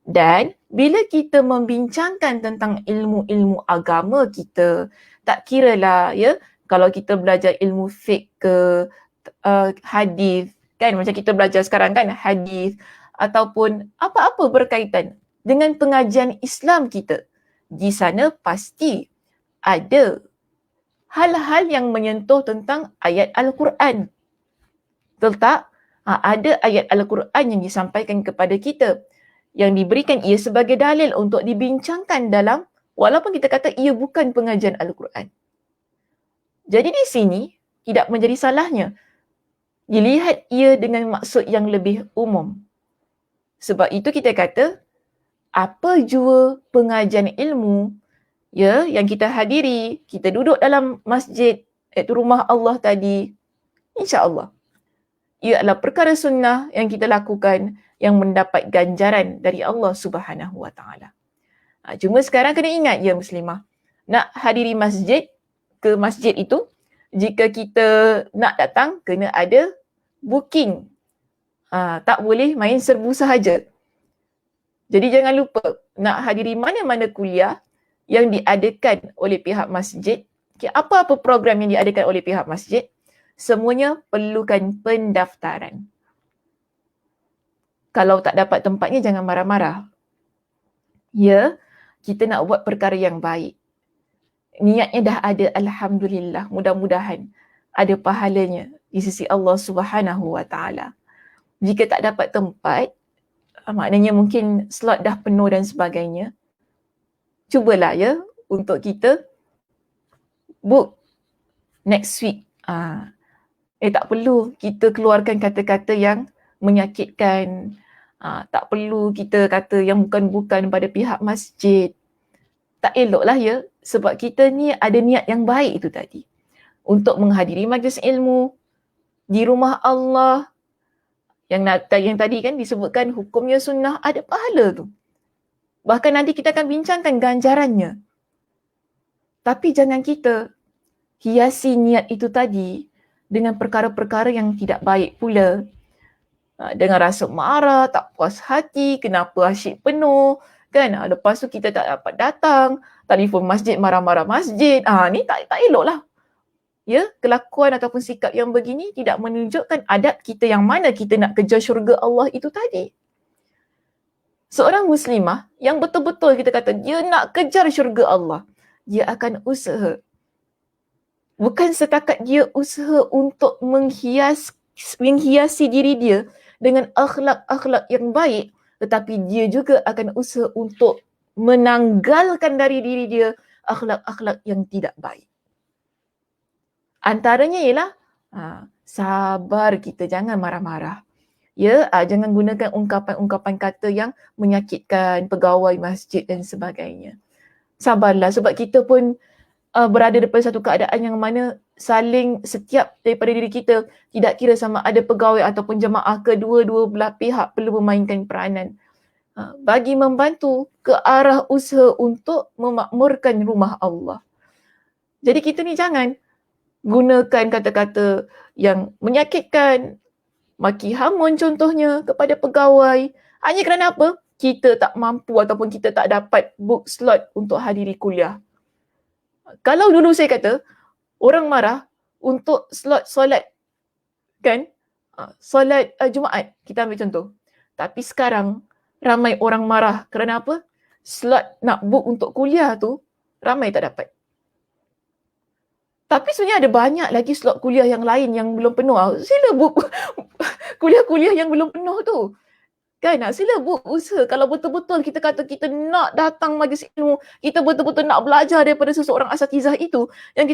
Dan bila kita membincangkan tentang ilmu-ilmu agama kita, tak kiralah ya, kalau kita belajar ilmu fiqh ke hadis, kan macam kita belajar sekarang kan hadis, ataupun apa-apa berkaitan dengan pengajian Islam kita, di sana pasti ada hal-hal yang menyentuh tentang ayat Al-Quran. Betul tak? Ada ayat Al-Quran yang disampaikan kepada kita, yang diberikan ia sebagai dalil untuk dibincangkan dalam, walaupun kita kata ia bukan pengajian Al-Quran. Jadi di sini tidak menjadi salahnya dilihat ia dengan maksud yang lebih umum. Sebab itu kita kata, apa jua pengajian ilmu ya yang kita hadiri, kita duduk dalam masjid, iaitu rumah Allah tadi, insya-Allah ia adalah perkara sunnah yang kita lakukan yang mendapat ganjaran dari Allah Subhanahu Wa Taala. Cuma sekarang kena ingat ya Muslimah, nak hadiri masjid, ke masjid itu, jika kita nak datang kena ada booking. Tak boleh main serbu sahaja. Jadi jangan lupa nak hadiri mana-mana kuliah yang diadakan oleh pihak masjid, apa-apa program yang diadakan oleh pihak masjid, semuanya perlukan pendaftaran. Kalau tak dapat tempatnya, jangan marah-marah. Ya, kita nak buat perkara yang baik. Niatnya dah ada, alhamdulillah, mudah-mudahan ada pahalanya di sisi Allah Subhanahu Wa Taala. Jika tak dapat tempat, maknanya mungkin slot dah penuh dan sebagainya, cubalah ya untuk kita book next week. Tak perlu kita keluarkan kata-kata yang menyakitkan. Tak perlu kita kata yang bukan-bukan pada pihak masjid. Tak eloklah ya, sebab kita ni ada niat yang baik itu tadi. Untuk menghadiri majlis ilmu di rumah Allah. Yang tadi kan disebutkan hukumnya sunnah, ada pahala tu. Bahkan nanti kita akan bincangkan ganjarannya. Tapi jangan kita hiasi niat itu tadi dengan perkara-perkara yang tidak baik pula. Dengan rasa marah, tak puas hati, kenapa asyik penuh, kan? Lepas tu kita tak dapat datang, telefon masjid, marah-marah masjid. Ni tak eloklah. Ya, kelakuan ataupun sikap yang begini tidak menunjukkan adab kita yang mana kita nak kejar syurga Allah itu tadi. Seorang muslimah yang betul-betul kita kata dia nak kejar syurga Allah, dia akan usaha. Bukan setakat dia usaha untuk menghiasi diri dia dengan akhlak-akhlak yang baik, tetapi dia juga akan usaha untuk menanggalkan dari diri dia akhlak-akhlak yang tidak baik. Antaranya ialah sabar kita, jangan marah-marah. Ya, jangan gunakan ungkapan-ungkapan kata yang menyakitkan pegawai masjid dan sebagainya. Sabarlah, sebab kita pun berada daripada satu keadaan yang mana saling setiap daripada diri kita, tidak kira sama ada pegawai ataupun jemaah, kedua-dua belah pihak perlu memainkan peranan bagi membantu ke arah usaha untuk memakmurkan rumah Allah. Jadi kita ni jangan gunakan kata-kata yang menyakitkan, maki hamun contohnya kepada pegawai. Hanya kerana apa? Kita tak mampu ataupun kita tak dapat book slot untuk hadiri kuliah. Kalau dulu saya kata, orang marah untuk slot solat, kan? Solat Jumaat, kita ambil contoh. Tapi sekarang, ramai orang marah kerana apa? Slot nak book untuk kuliah tu, ramai tak dapat. Tapi sebenarnya ada banyak lagi slot kuliah yang lain yang belum penuh. Sila book kuliah-kuliah yang belum penuh tu. Kan? Sila buat usaha. Kalau betul-betul kita kata kita nak datang majlis ilmu, kita betul-betul nak belajar daripada seseorang asatizah itu, yang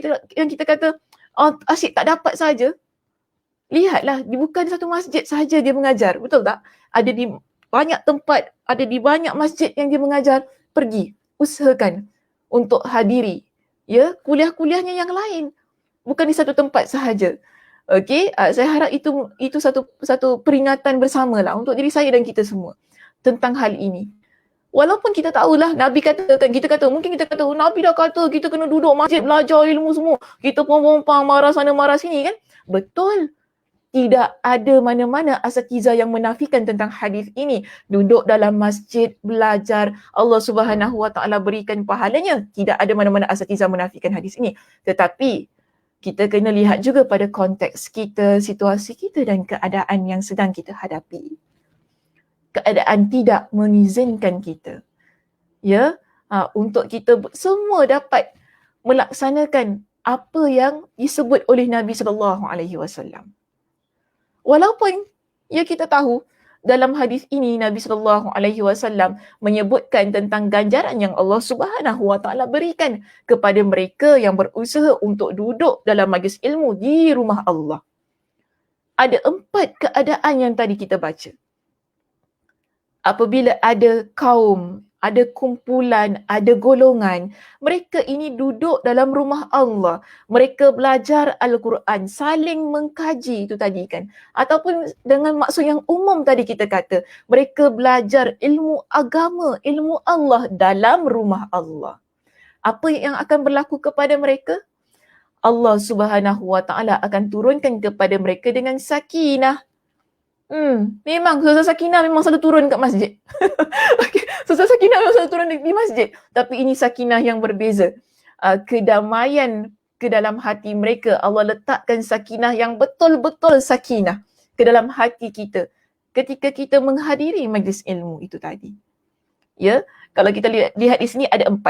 kita kata asyik tak dapat saja. Lihatlah, bukan satu masjid sahaja dia mengajar. Betul tak? Ada di banyak tempat, ada di banyak masjid yang dia mengajar. Pergi, usahakan untuk hadiri ya kuliah-kuliahnya yang lain. Bukan di satu tempat sahaja. Okey, saya harap itu satu peringatan bersamalah untuk diri saya dan kita semua tentang hal ini. Walaupun kita tahulah Nabi katakan, mungkin kita kata Nabi dah kata kita kena duduk masjid belajar ilmu semua. Kita pompang marah sana marah sini kan? Betul. Tidak ada mana-mana asatizah yang menafikan tentang hadis ini. Duduk dalam masjid, belajar, Allah Subhanahu Wa Taala berikan pahalanya. Tidak ada mana-mana asatizah menafikan hadis ini. Tetapi kita kena lihat juga pada konteks kita, situasi kita dan keadaan yang sedang kita hadapi. Keadaan tidak mengizinkan kita. Ya, untuk kita semua dapat melaksanakan apa yang disebut oleh Nabi SAW. Walaupun ya kita tahu dalam hadis ini Nabi SAW menyebutkan tentang ganjaran yang Allah Subhanahu Wa Taala berikan kepada mereka yang berusaha untuk duduk dalam majlis ilmu di rumah Allah. Ada 4 keadaan yang tadi kita baca. Apabila ada kaum, ada kumpulan, ada golongan, mereka ini duduk dalam rumah Allah, mereka belajar Al-Quran, saling mengkaji itu tadi kan, ataupun dengan maksud yang umum tadi kita kata, mereka belajar ilmu agama, ilmu Allah dalam rumah Allah. Apa yang akan berlaku kepada mereka? Allah Subhanahu Wa Taala akan turunkan kepada mereka dengan sakinah. Memang Ustazah Sakinah memang selalu turun kat masjid. Okay. Ustazah Sakinah memang selalu turun di masjid. Tapi ini sakinah yang berbeza. Kedamaian ke dalam hati mereka. Allah letakkan sakinah yang betul-betul sakinah ke dalam hati kita. Ketika kita menghadiri majlis ilmu itu tadi. Ya, kalau kita lihat di sini ada 4.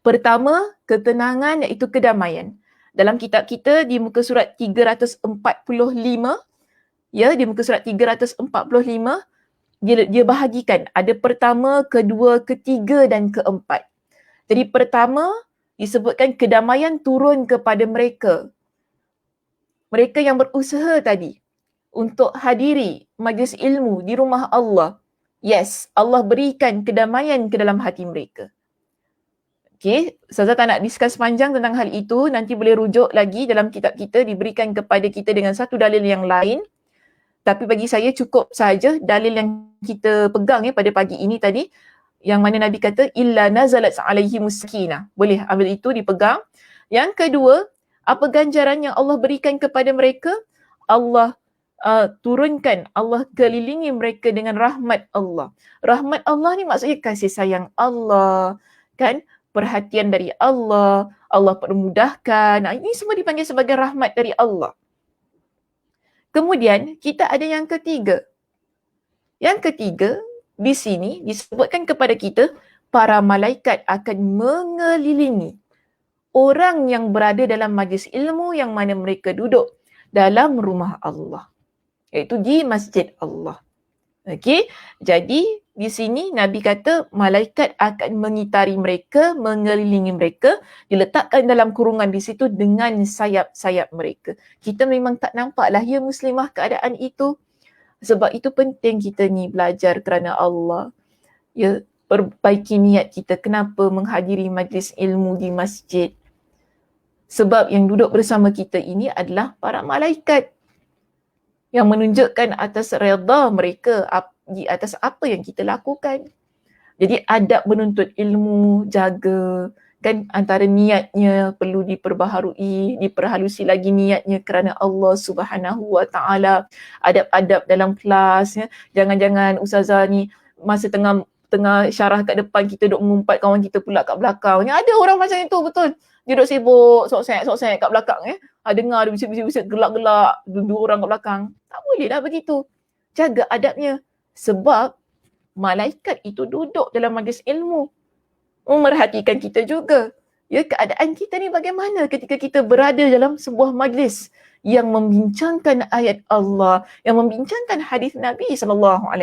Pertama, ketenangan iaitu kedamaian. Dalam kitab kita di muka surat 345, ya, di muka surat 345, dia bahagikan. Ada pertama, kedua, ketiga dan keempat. Jadi pertama, disebutkan kedamaian turun kepada mereka. Mereka yang berusaha tadi untuk hadiri majlis ilmu di rumah Allah. Yes, Allah berikan kedamaian ke dalam hati mereka. Okay, Ustazah tak nak discuss panjang tentang hal itu. Nanti boleh rujuk lagi dalam kitab kita, diberikan kepada kita dengan satu dalil yang lain. Tapi bagi saya cukup saja dalil yang kita pegang pada pagi ini tadi, yang mana Nabi kata illa nazalat alaihimus sakinah. Boleh ambil itu dipegang. Yang kedua, apa ganjaran yang Allah berikan kepada mereka? Allah turunkan, Allah kelilingi mereka dengan rahmat Allah. Rahmat Allah ni maksudnya kasih sayang Allah, kan? Perhatian dari Allah, Allah permudahkan. Ini semua dipanggil sebagai rahmat dari Allah. Kemudian kita ada yang ketiga. Yang ketiga, di sini disebutkan kepada kita, para malaikat akan mengelilingi orang yang berada dalam majlis ilmu yang mana mereka duduk dalam rumah Allah, iaitu di masjid Allah. Okey, jadi di sini Nabi kata malaikat akan mengitari mereka, mengelilingi mereka, diletakkan dalam kurungan di situ dengan sayap-sayap mereka. Kita memang tak nampaklah ya muslimah keadaan itu. Sebab itu penting kita ni belajar kerana Allah. Ya, perbaiki niat kita kenapa menghadiri majlis ilmu di masjid. Sebab yang duduk bersama kita ini adalah para malaikat yang menunjukkan atas redha mereka di atas apa yang kita lakukan. Jadi adab menuntut ilmu, jaga, kan antara niatnya perlu diperbaharui, diperhalusi lagi niatnya kerana Allah Subhanahu Wa Taala. Adab-adab dalam kelas, ya. Jangan-jangan ustazah ni masa tengah syarah kat depan, kita duk mengumpat, kawan kita pula kat belakang. Ada orang macam itu, betul. Dia duk sibuk, sok-sek kat belakang. Dengar dia bisik-bisik, gelak-gelak, dua orang kat belakang. Tak boleh lah begitu. Jaga adabnya. Sebab malaikat itu duduk dalam majlis ilmu. Memerhatikan kita juga. Ya, keadaan kita ni bagaimana ketika kita berada dalam sebuah majlis yang membincangkan ayat Allah, yang membincangkan hadis Nabi SAW.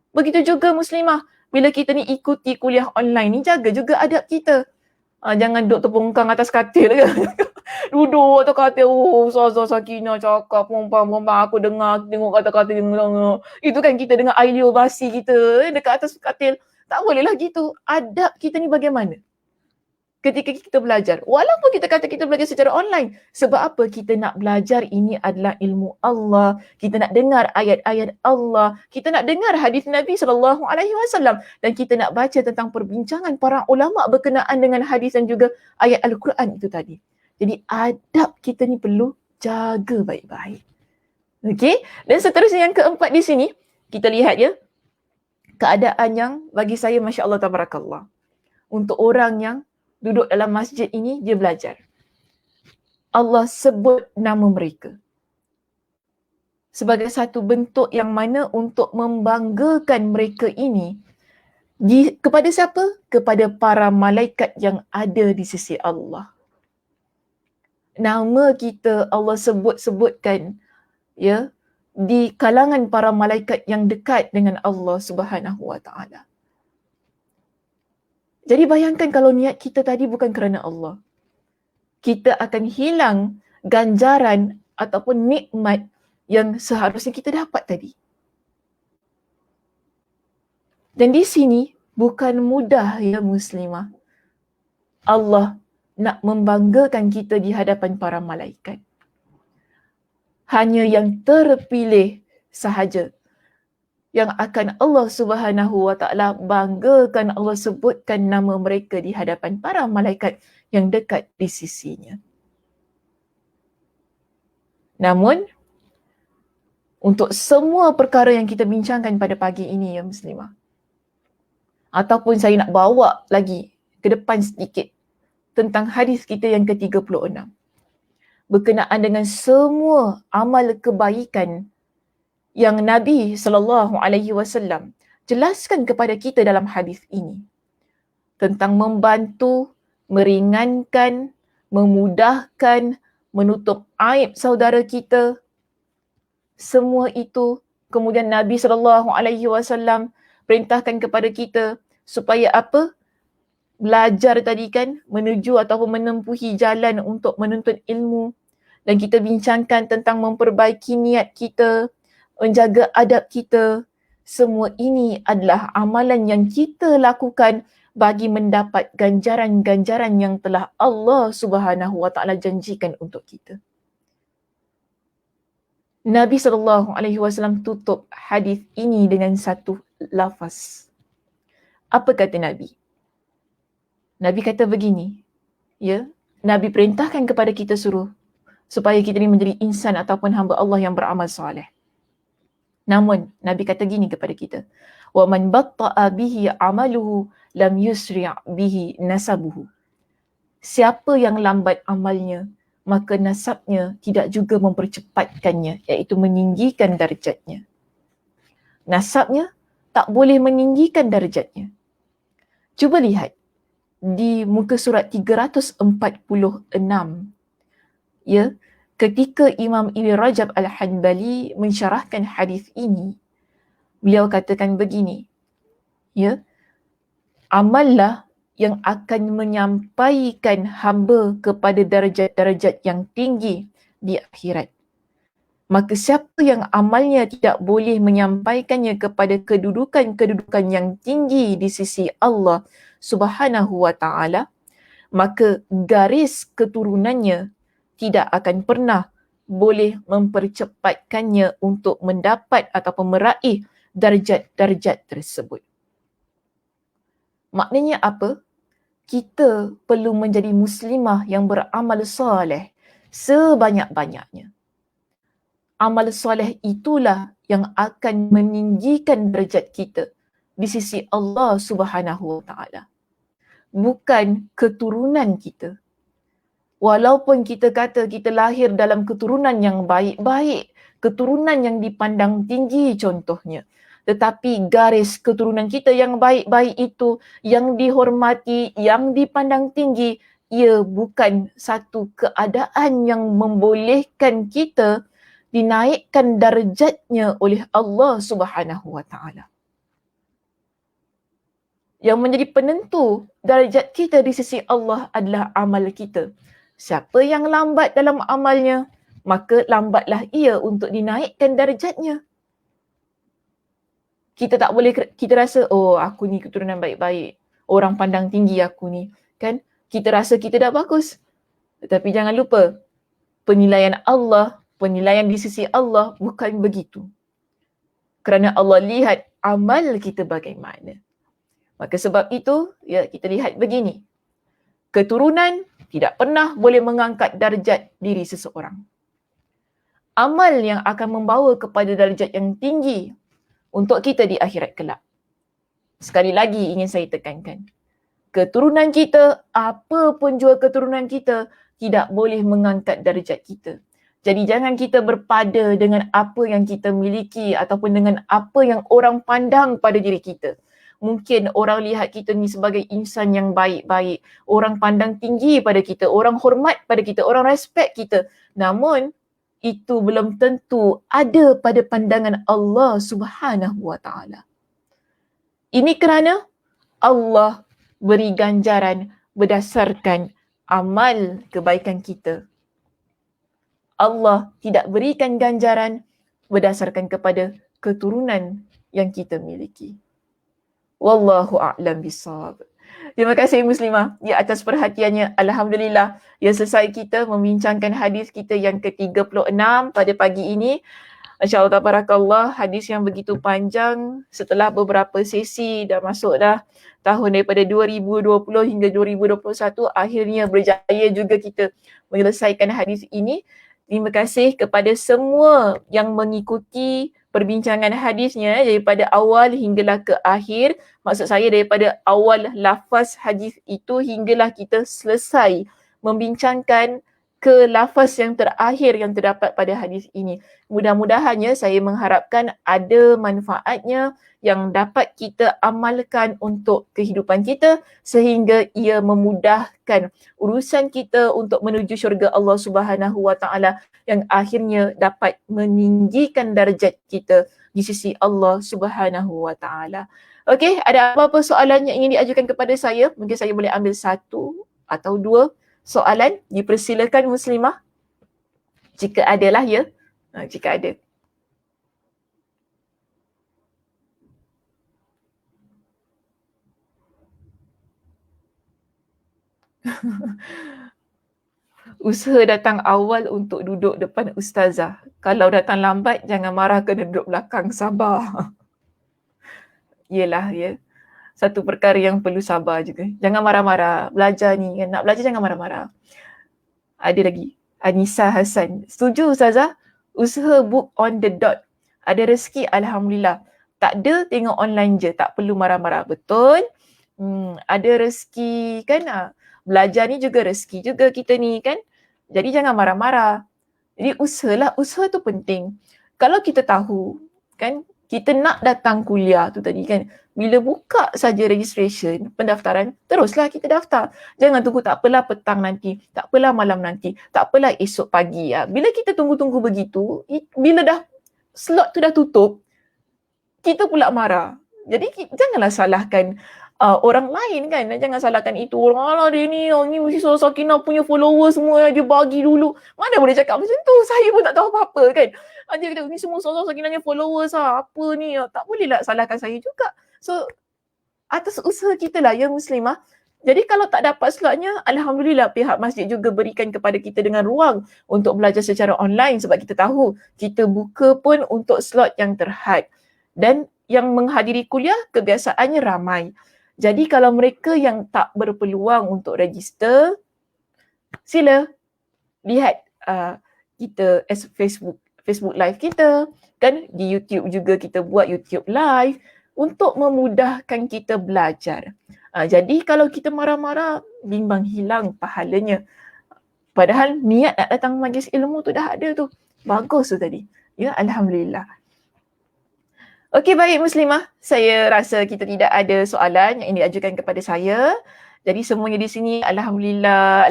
Begitu juga muslimah, bila kita ni ikuti kuliah online ni, jaga juga adab kita. Jangan duduk terpungkang atas katil ke. Duduk atas katil, Ustazah Sakinah cakap, perempuan aku dengar, tengok kata-kata yang itu kan kita dengan ideal basi kita dekat atas katil. Tak bolehlah gitu. Adab kita ni bagaimana ketika kita belajar? Walaupun kita kata kita belajar secara online. Sebab apa? Kita nak belajar ini adalah ilmu Allah. Kita nak dengar ayat-ayat Allah. Kita nak dengar hadis Nabi SAW. Dan kita nak baca tentang perbincangan para ulama berkenaan dengan hadis dan juga ayat Al-Quran itu tadi. Jadi adab kita ni perlu jaga baik-baik. Okey? Dan seterusnya yang keempat di sini, kita lihat ya, keadaan yang bagi saya Masya Allah Tabarakallah. Untuk orang yang duduk dalam masjid ini, dia belajar. Allah sebut nama mereka sebagai satu bentuk yang mana untuk membanggakan mereka ini kepada siapa? Kepada para malaikat yang ada di sisi Allah. Nama kita Allah sebut-sebutkan ya di kalangan para malaikat yang dekat dengan Allah Subhanahu Wa Taala. Jadi bayangkan kalau niat kita tadi bukan kerana Allah. Kita akan hilang ganjaran ataupun nikmat yang seharusnya kita dapat tadi. Dan di sini bukan mudah ya muslimah. Allah nak membanggakan kita di hadapan para malaikat. Hanya yang terpilih sahaja yang akan Allah Subhanahu Wa Taala banggakan, Allah sebutkan nama mereka di hadapan para malaikat yang dekat di sisinya. Namun, untuk semua perkara yang kita bincangkan pada pagi ini ya muslimah, ataupun saya nak bawa lagi ke depan sedikit tentang hadis kita yang ke-36 berkenaan dengan semua amal kebaikan yang Nabi SAW jelaskan kepada kita dalam hadis ini tentang membantu, meringankan, memudahkan, menutup aib saudara kita. Semua itu kemudian Nabi SAW perintahkan kepada kita supaya apa? Belajar tadi kan, menuju ataupun menempuhi jalan untuk menuntut ilmu. Dan kita bincangkan tentang memperbaiki niat kita, menjaga adab kita. Semua ini adalah amalan yang kita lakukan bagi mendapat ganjaran-ganjaran yang telah Allah Subhanahu Wa Taala janjikan untuk kita. Nabi SAW tutup hadis ini dengan satu lafaz. Apa kata Nabi? Nabi kata begini, ya, Nabi perintahkan kepada kita supaya kita ni menjadi insan ataupun hamba Allah yang beramal soleh. Namun Nabi kata gini kepada kita, wa man batta'a bihi amaluhu lam yusri' bihi nasabuhu. Siapa yang lambat amalnya, maka nasabnya tidak juga mempercepatkannya, iaitu meninggikan darjatnya. Nasabnya tak boleh meninggikan darjatnya. Cuba lihat di muka surat 346, ya, ketika Imam Ibn Rajab Al-Hanbali mensyarahkan hadis ini, beliau katakan begini, ya, amallah yang akan menyampaikan hamba kepada darjat-darjat yang tinggi di akhirat. Maka siapa yang amalnya tidak boleh menyampaikannya kepada kedudukan-kedudukan yang tinggi di sisi Allah Subhanahu wa ta'ala, maka garis keturunannya tidak akan pernah boleh mempercepatkannya untuk mendapat ataupun meraih darjat-darjat tersebut. Maknanya apa? Kita perlu menjadi muslimah yang beramal soleh sebanyak-banyaknya. Amal soleh itulah yang akan meninggikan derajat kita di sisi Allah Subhanahu wa ta'ala. Bukan keturunan kita. Walaupun kita kata kita lahir dalam keturunan yang baik-baik, keturunan yang dipandang tinggi contohnya, tetapi garis keturunan kita yang baik-baik itu, yang dihormati, yang dipandang tinggi, ia bukan satu keadaan yang membolehkan kita dinaikkan darjatnya oleh Allah Subhanahu wa ta'ala. Yang menjadi penentu darjat kita di sisi Allah adalah amal kita. Siapa yang lambat dalam amalnya, maka lambatlah ia untuk dinaikkan darjatnya. Kita tak boleh, kita rasa, oh aku ni keturunan baik-baik, orang pandang tinggi aku ni, kan? Kita rasa kita dah bagus. Tetapi jangan lupa, penilaian Allah, penilaian di sisi Allah bukan begitu. Kerana Allah lihat amal kita bagaimana. Maka sebab itu, ya, kita lihat begini. Keturunan tidak pernah boleh mengangkat darjat diri seseorang. Amal yang akan membawa kepada darjat yang tinggi untuk kita di akhirat kelak. Sekali lagi ingin saya tekankan. Keturunan kita, apa pun jua keturunan kita, tidak boleh mengangkat darjat kita. Jadi jangan kita berpada dengan apa yang kita miliki ataupun dengan apa yang orang pandang pada diri kita. Mungkin orang lihat kita ni sebagai insan yang baik-baik. Orang pandang tinggi pada kita, orang hormat pada kita, orang respect kita. Namun, itu belum tentu ada pada pandangan Allah Subhanahu wa ta'ala. Ini kerana Allah beri ganjaran berdasarkan amal kebaikan kita. Allah tidak berikan ganjaran berdasarkan kepada keturunan yang kita miliki. Wallahu a'lam bissawab. Terima kasih Muslimah ya atas perhatiannya. Alhamdulillah ya selesai kita membincangkan hadis kita yang ke-36 pada pagi ini. Masya-Allah tabarakallah, hadis yang begitu panjang setelah beberapa sesi dah masuk dah tahun daripada 2020 hingga 2021, akhirnya berjaya juga kita menyelesaikan hadis ini. Terima kasih kepada semua yang mengikuti perbincangan hadisnya daripada awal hinggalah ke akhir. Maksud saya daripada awal lafaz hadis itu hinggalah kita selesai membincangkan ke lafaz yang terakhir yang terdapat pada hadis ini. Mudah-mudahannya saya mengharapkan ada manfaatnya yang dapat kita amalkan untuk kehidupan kita sehingga ia memudahkan urusan kita untuk menuju syurga Allah Subhanahu wa ta'ala yang akhirnya dapat meninggikan darjat kita di sisi Allah Subhanahu wa ta'ala. Okey, ada apa-apa soalan yang ingin diajukan kepada saya? Mungkin saya boleh ambil satu atau dua soalan. Dipersilakan Muslimah. Jika ada lah ya. Jika ada. Usaha datang awal untuk duduk depan ustazah. Kalau datang lambat, jangan marah, kena duduk belakang, sabar. Yelah ya. Satu perkara yang perlu sabar juga. Jangan marah-marah. Belajar ni, nak belajar jangan marah-marah. Ada lagi. Anissa Hassan. Setuju ustazah? Usaha book on the dot. Ada rezeki, Alhamdulillah. Tak ada, tengok online je. Tak perlu marah-marah. Betul? Ada rezeki kan? Belajar ni juga rezeki juga kita ni kan. Jadi jangan marah-marah. Jadi usahalah, usaha tu penting. Kalau kita tahu kan kita nak datang kuliah tu tadi kan, bila buka saja registration, pendaftaran, teruslah kita daftar. Jangan tunggu, tak apalah petang nanti, tak apalah malam nanti, tak apalah esok pagi. Bila kita tunggu-tunggu begitu, bila dah slot tu dah tutup, kita pula marah. Jadi janganlah salahkan orang lain kan. Jangan salahkan itu orang, alah dia ni mesti Sakinah punya followers semua dia bagi dulu. Mana boleh cakap macam tu? Saya pun tak tahu apa-apa kan. Dia kata ni semua Sakinahnya followers apa ni. Tak boleh lah salahkan saya juga. So atas usaha kita lah ya Muslimah. Jadi kalau tak dapat slotnya, Alhamdulillah pihak masjid juga berikan kepada kita dengan ruang untuk belajar secara online sebab kita tahu kita buka pun untuk slot yang terhad. Dan yang menghadiri kuliah kebiasaannya ramai. Jadi kalau mereka yang tak berpeluang untuk register, sila lihat kita Facebook live kita, kan di YouTube juga kita buat YouTube live untuk memudahkan kita belajar. Jadi kalau kita marah-marah, bimbang hilang pahalanya. Padahal niat nak datang majlis ilmu tu dah ada tu. Bagus tu tadi. Ya, Alhamdulillah. Okey, baik Muslimah. Saya rasa kita tidak ada soalan yang diajukan kepada saya. Jadi semuanya di sini, Alhamdulillah,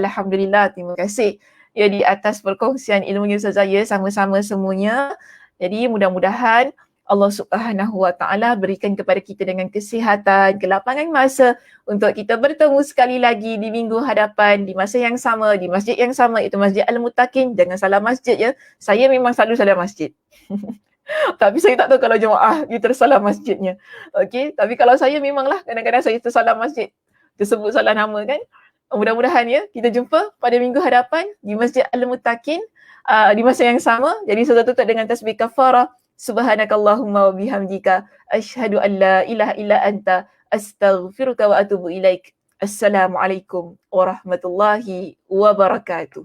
terima kasih. Ya, di atas perkongsian ilmunya Ustazah ya, sama-sama semuanya. Jadi mudah-mudahan Allah Subhanahu Wa Taala berikan kepada kita dengan kesihatan, kelapangan masa untuk kita bertemu sekali lagi di minggu hadapan, di masa yang sama, di masjid yang sama, itu Masjid Al-Muttaqin. Jangan salah masjid ya. Saya memang selalu salah masjid. Tapi saya tak tahu kalau jemaah dia tersalah masjidnya. Okey, tapi kalau saya memanglah kadang-kadang saya tersalah masjid. Tersebut salah nama kan. Mudah-mudahan ya kita jumpa pada minggu hadapan di Masjid Al-Muttaqin di masa yang sama. Jadi saya tutup dengan tasbih kafarah. Subhanakallahumma wa bihamdika asyhadu an la ilaha illa anta astaghfiruka wa atubu ilaik. Assalamualaikum warahmatullahi wabarakatuh.